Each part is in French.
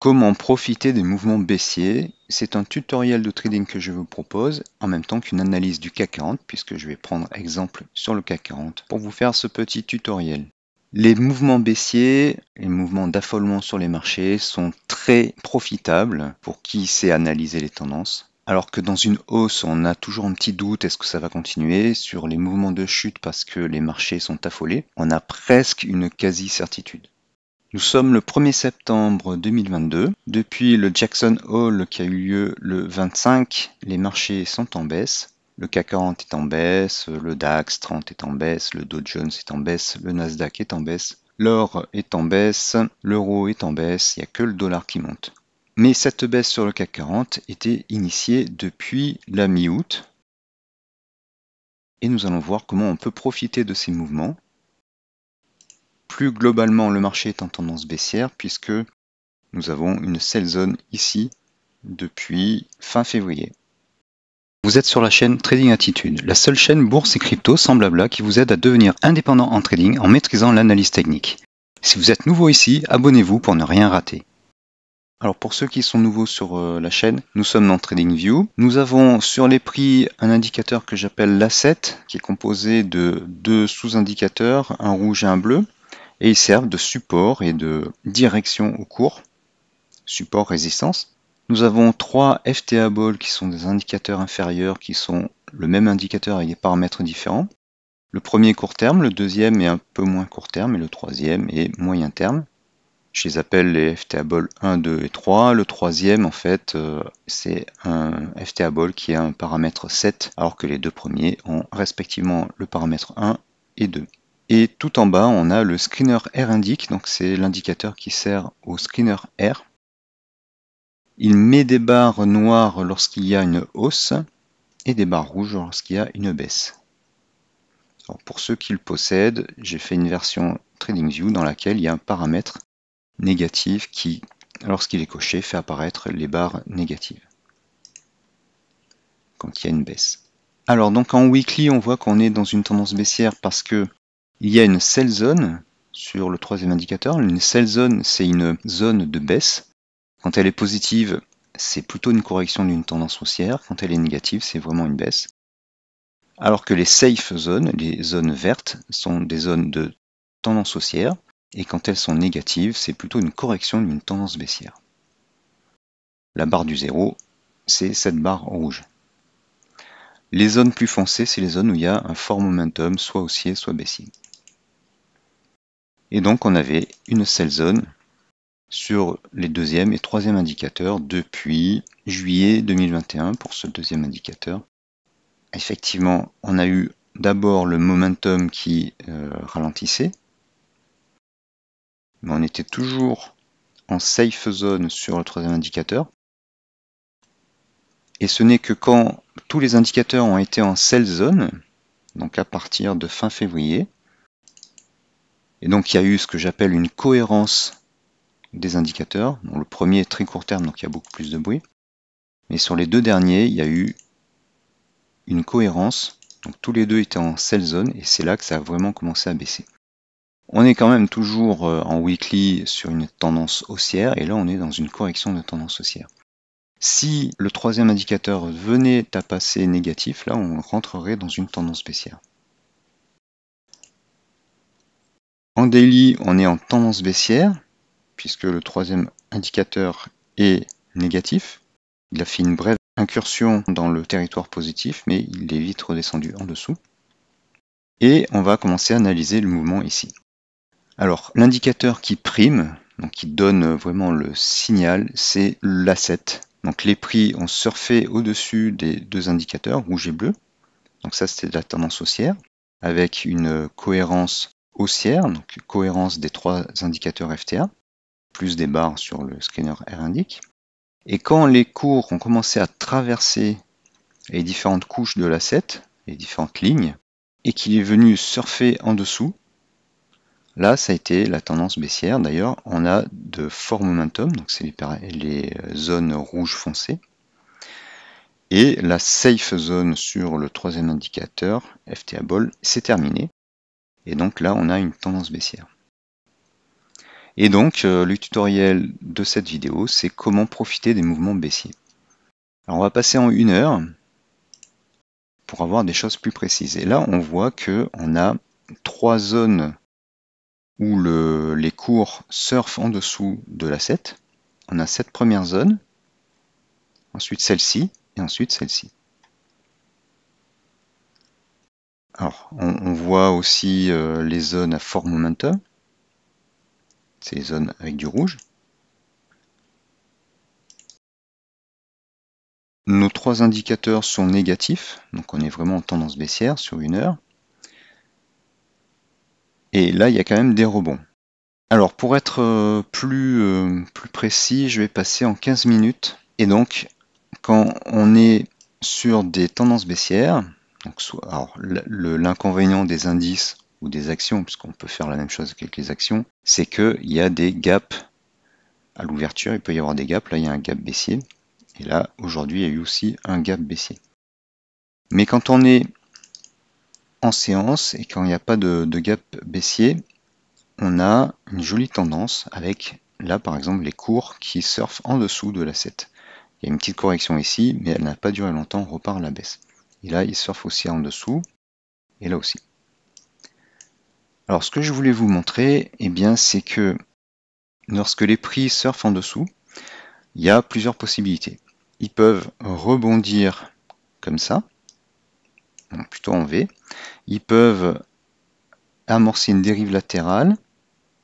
Comment profiter des mouvements baissiers? C'est un tutoriel de trading que je vous propose, en même temps qu'une analyse du CAC 40, puisque je vais prendre exemple sur le CAC 40 pour vous faire ce petit tutoriel. Les mouvements baissiers, les mouvements d'affolement sur les marchés sont très profitables pour qui sait analyser les tendances. Alors que dans une hausse, on a toujours un petit doute, est-ce que ça va continuer? Sur les mouvements de chute, parce que les marchés sont affolés, on a presque une quasi-certitude. Nous sommes le 1er septembre 2022. Depuis le Jackson Hole qui a eu lieu le 25, les marchés sont en baisse. Le CAC 40 est en baisse, le DAX 30 est en baisse, le Dow Jones est en baisse, le Nasdaq est en baisse, l'or est en baisse, l'euro est en baisse, il n'y a que le dollar qui monte. Mais cette baisse sur le CAC 40 était initiée depuis la mi-août. Et nous allons voir comment on peut profiter de ces mouvements. Plus globalement, le marché est en tendance baissière puisque nous avons une sell zone ici depuis fin février. Vous êtes sur la chaîne Trading Attitude, la seule chaîne bourse et crypto sans blabla qui vous aide à devenir indépendant en trading en maîtrisant l'analyse technique. Si vous êtes nouveau ici, abonnez-vous pour ne rien rater. Alors pour ceux qui sont nouveaux sur la chaîne, nous sommes dans TradingView. Nous avons sur les prix un indicateur que j'appelle l'asset, qui est composé de deux sous-indicateurs, un rouge et un bleu, et ils servent de support et de direction au cours, support résistance. Nous avons trois FTA Ball qui sont des indicateurs inférieurs qui sont le même indicateur avec des paramètres différents. Le premier est court terme, le deuxième est un peu moins court terme et le troisième est moyen terme. Je les appelle les FTA Ball 1, 2 et 3. Le troisième, en fait, c'est un FTA Ball qui a un paramètre 7, alors que les deux premiers ont respectivement le paramètre 1 et 2. Et tout en bas, on a le screener R indique, donc c'est l'indicateur qui sert au screener R. Il met des barres noires lorsqu'il y a une hausse et des barres rouges lorsqu'il y a une baisse. Alors pour ceux qui le possèdent, j'ai fait une version TradingView dans laquelle il y a un paramètre négatif qui, lorsqu'il est coché, fait apparaître les barres négatives quand il y a une baisse. Alors donc en weekly, on voit qu'on est dans une tendance baissière parce que il y a une sell zone sur le troisième indicateur. Une sell zone, c'est une zone de baisse. Quand elle est positive, c'est plutôt une correction d'une tendance haussière. Quand elle est négative, c'est vraiment une baisse. Alors que les safe zones, les zones vertes, sont des zones de tendance haussière. Et quand elles sont négatives, c'est plutôt une correction d'une tendance baissière. La barre du zéro, c'est cette barre rouge. Les zones plus foncées, c'est les zones où il y a un fort momentum, soit haussier, soit baissier. Et donc on avait une sell zone sur les deuxième et troisième indicateurs depuis juillet 2021 pour ce deuxième indicateur. Effectivement, on a eu d'abord le momentum qui ralentissait, mais on était toujours en safe zone sur le troisième indicateur. Et ce n'est que quand tous les indicateurs ont été en sell zone, donc à partir de fin février, et donc il y a eu ce que j'appelle une cohérence des indicateurs. Bon, le premier est très court terme, donc il y a beaucoup plus de bruit. Mais sur les deux derniers, il y a eu une cohérence. Donc tous les deux étaient en sell zone et c'est là que ça a vraiment commencé à baisser. On est quand même toujours en weekly sur une tendance haussière et là on est dans une correction de tendance haussière. Si le troisième indicateur venait à passer négatif, là on rentrerait dans une tendance baissière. En daily, on est en tendance baissière puisque le troisième indicateur est négatif. Il a fait une brève incursion dans le territoire positif, mais il est vite redescendu en dessous. Et on va commencer à analyser le mouvement ici. Alors, l'indicateur qui prime, donc qui donne vraiment le signal, c'est l'asset. Donc les prix ont surfé au-dessus des deux indicateurs, rouge et bleu. Donc ça, c'était de la tendance haussière, avec une cohérence haussière, donc cohérence des trois indicateurs FTA, plus des barres sur le screener R indique. Et quand les cours ont commencé à traverser les différentes couches de l'asset, les différentes lignes, et qu'il est venu surfer en dessous, là ça a été la tendance baissière. D'ailleurs, on a de forts momentum, donc c'est les zones rouges foncées. Et la safe zone sur le troisième indicateur, FTA Ball, c'est terminé. Et donc là, on a une tendance baissière. Et donc, le tutoriel de cette vidéo, c'est comment profiter des mouvements baissiers. Alors, on va passer en 1 heure pour avoir des choses plus précises. Et là, on voit qu'on a 3 zones où les cours surfent en dessous de l'asset. On a cette première zone, ensuite celle-ci, et ensuite celle-ci. Alors, on voit aussi les zones à fort momentum. C'est les zones avec du rouge. Nos 3 indicateurs sont négatifs, donc on est vraiment en tendance baissière sur 1 heure. Et là, il y a quand même des rebonds. Alors, pour être plus précis, je vais passer en 15 minutes. Et donc, quand on est sur des tendances baissières, donc l'inconvénient des indices ou des actions, puisqu'on peut faire la même chose avec les actions, c'est qu'il y a des gaps à l'ouverture, il peut y avoir des gaps, là il y a un gap baissier, et là aujourd'hui il y a eu aussi un gap baissier. Mais quand on est en séance et quand il n'y a pas de gap baissier, on a une jolie tendance avec là par exemple les cours qui surfent en dessous de l'asset. Il y a une petite correction ici, mais elle n'a pas duré longtemps, on repart à la baisse. Et là, il surfe aussi en dessous, et là aussi. Alors, ce que je voulais vous montrer, eh bien, c'est que lorsque les prix surfent en dessous, il y a plusieurs possibilités. Ils peuvent rebondir comme ça, plutôt en V. Ils peuvent amorcer une dérive latérale,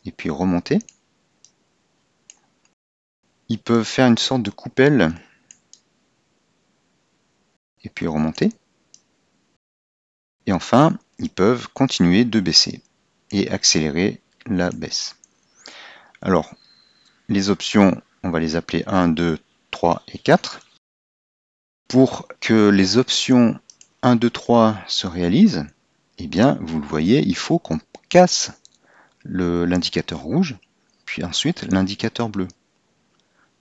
et puis remonter. Ils peuvent faire une sorte de coupelle, et puis remonter. Et enfin, ils peuvent continuer de baisser et accélérer la baisse. Alors, les options, on va les appeler 1, 2, 3 et 4. Pour que les options 1, 2, 3 se réalisent, eh bien, vous le voyez, il faut qu'on casse l'indicateur rouge, puis ensuite l'indicateur bleu.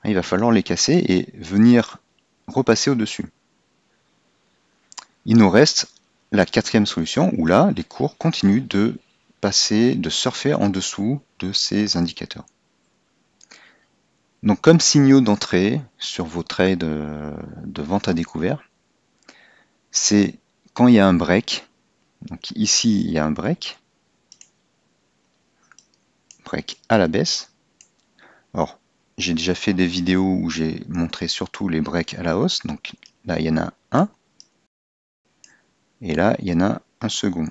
Il va falloir les casser et venir repasser au-dessus. Il nous reste la 4e solution, où là, les cours continuent de passer, de surfer en dessous de ces indicateurs. Donc comme signaux d'entrée sur vos trades de vente à découvert, c'est quand il y a un break. Donc ici, il y a un break à la baisse. Alors, j'ai déjà fait des vidéos où j'ai montré surtout les breaks à la hausse. Donc là, il y en a un. Et là, il y en a un second.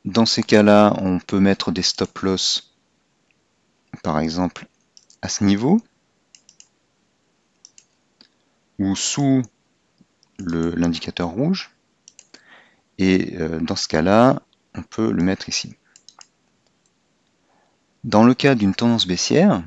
Dans ces cas-là, on peut mettre des stop loss, par exemple, à ce niveau, ou sous l'indicateur rouge. Et dans ce cas-là, on peut le mettre ici. Dans le cas d'une tendance baissière,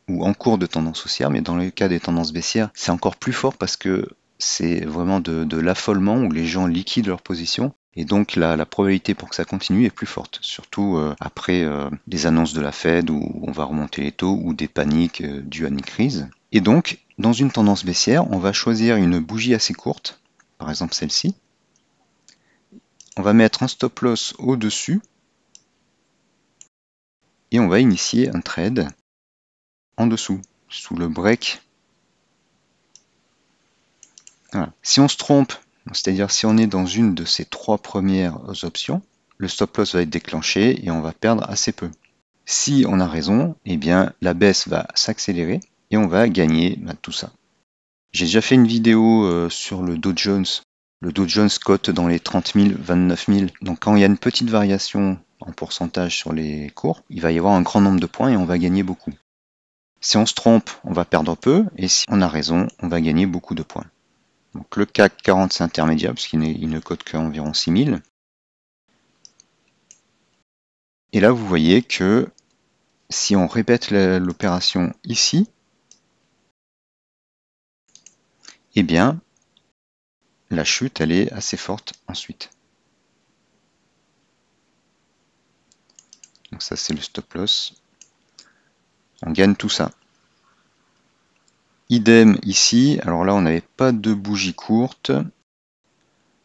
ou en cours de tendance haussière, mais dans le cas des tendances baissières, c'est encore plus fort parce que c'est vraiment de l'affolement où les gens liquident leur position. Et donc la probabilité pour que ça continue est plus forte, surtout après des annonces de la Fed où on va remonter les taux ou des paniques dues à une crise. Et donc, dans une tendance baissière, on va choisir une bougie assez courte, par exemple celle-ci. On va mettre un stop loss au-dessus et on va initier un trade en dessous, sous le break. Voilà. Si on se trompe, c'est-à-dire si on est dans une de ces 3 premières options, le stop loss va être déclenché et on va perdre assez peu. Si on a raison, eh bien la baisse va s'accélérer et on va gagner tout ça. J'ai déjà fait une vidéo sur le Dow Jones. Le Dow Jones cote dans les 30 000, 29 000. Donc quand il y a une petite variation en pourcentage sur les cours, il va y avoir un grand nombre de points et on va gagner beaucoup. Si on se trompe, on va perdre peu, et si on a raison, on va gagner beaucoup de points. Donc le CAC 40 c'est intermédiaire, puisqu'il ne cote qu'environ 6000. Et là, vous voyez que si on répète l'opération ici, eh bien, la chute, elle est assez forte ensuite. Donc ça, c'est le stop loss. On gagne tout ça. Idem ici, alors là on n'avait pas de bougie courte,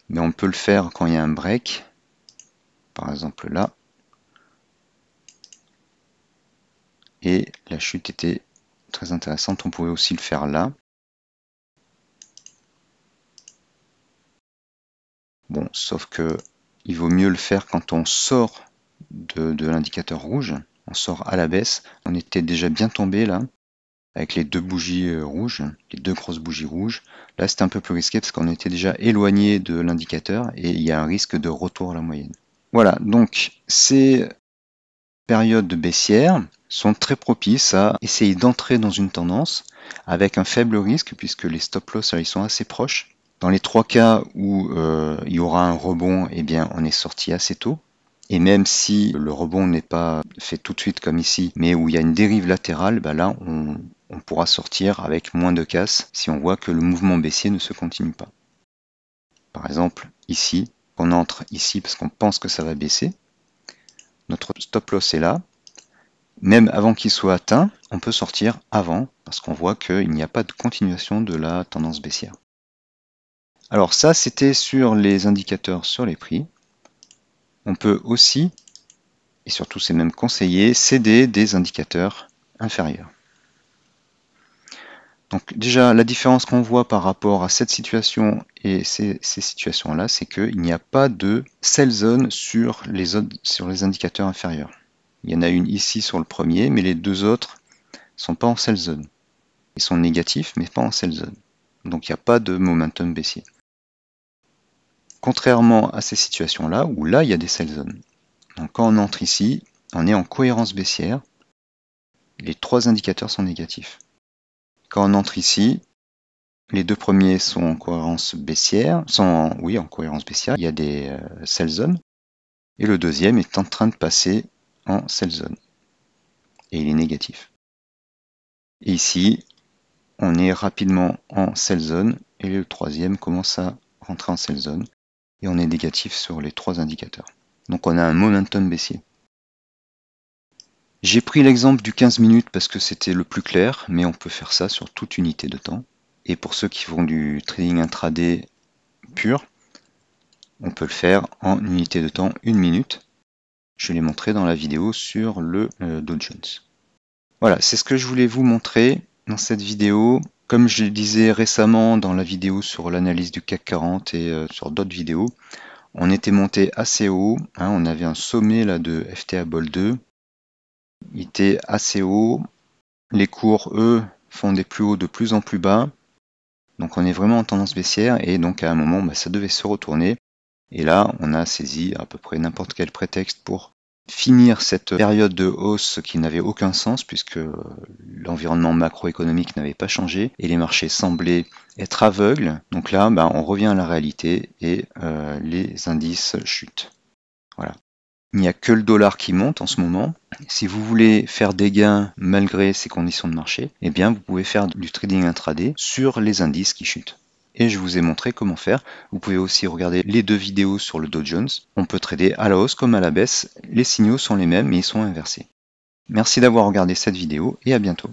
mais on peut le faire quand il y a un break, par exemple là. et la chute était très intéressante. On pouvait aussi le faire là. Bon, sauf que il vaut mieux le faire quand on sort de l'indicateur rouge. On sort à la baisse. On était déjà bien tombé là, avec les deux bougies rouges, les deux grosses bougies rouges. Là, c'était un peu plus risqué parce qu'on était déjà éloigné de l'indicateur et il y a un risque de retour à la moyenne. Voilà, donc ces périodes baissières sont très propices à essayer d'entrer dans une tendance avec un faible risque puisque les stop loss ils sont assez proches. Dans les trois cas où il y aura un rebond, eh bien on est sorti assez tôt. Et même si le rebond n'est pas fait tout de suite comme ici, mais où il y a une dérive latérale, bah là on pourra sortir avec moins de casse si on voit que le mouvement baissier ne se continue pas. Par exemple ici, on entre ici parce qu'on pense que ça va baisser. Notre stop loss est là. Même avant qu'il soit atteint, on peut sortir avant parce qu'on voit qu'il n'y a pas de continuation de la tendance baissière. Alors ça, c'était sur les indicateurs sur les prix. On peut aussi, et surtout c'est même conseillé, céder des indicateurs inférieurs. Donc déjà, la différence qu'on voit par rapport à cette situation et ces situations-là, c'est qu'il n'y a pas de sell zone sur les indicateurs inférieurs. Il y en a une ici sur le premier, mais les deux autres ne sont pas en sell zone. Ils sont négatifs, mais pas en sell zone. Donc il n'y a pas de momentum baissier. Contrairement à ces situations-là, où là, il y a des sell zones. Donc quand on entre ici, on est en cohérence baissière. Les trois indicateurs sont négatifs. Quand on entre ici, les deux premiers sont en cohérence baissière, en cohérence baissière, il y a des sell zones. Et le deuxième est en train de passer en sell zone. Et il est négatif. Et ici, on est rapidement en sell zone. Et le troisième commence à rentrer en sell zone. Et on est négatif sur les trois indicateurs. Donc on a un momentum baissier. J'ai pris l'exemple du 15 minutes parce que c'était le plus clair, mais on peut faire ça sur toute unité de temps. Et pour ceux qui font du trading intraday pur, on peut le faire en unité de temps 1 minute. Je l'ai montré dans la vidéo sur le Dow Jones. Voilà, c'est ce que je voulais vous montrer dans cette vidéo. Comme je le disais récemment dans la vidéo sur l'analyse du CAC 40 et sur d'autres vidéos, on était monté assez haut, hein, on avait un sommet là de FTA Bol 2, il était assez haut, les cours eux font des plus hauts de plus en plus bas, donc on est vraiment en tendance baissière et donc à un moment ça devait se retourner et là on a saisi à peu près n'importe quel prétexte pour finir cette période de hausse qui n'avait aucun sens puisque l'environnement macroéconomique n'avait pas changé et les marchés semblaient être aveugles. Donc là, on revient à la réalité et les indices chutent. Voilà. Il n'y a que le dollar qui monte en ce moment. Si vous voulez faire des gains malgré ces conditions de marché, eh bien vous pouvez faire du trading intraday sur les indices qui chutent. Et je vous ai montré comment faire. Vous pouvez aussi regarder les deux vidéos sur le Dow Jones. On peut trader à la hausse comme à la baisse. Les signaux sont les mêmes mais ils sont inversés. Merci d'avoir regardé cette vidéo et à bientôt.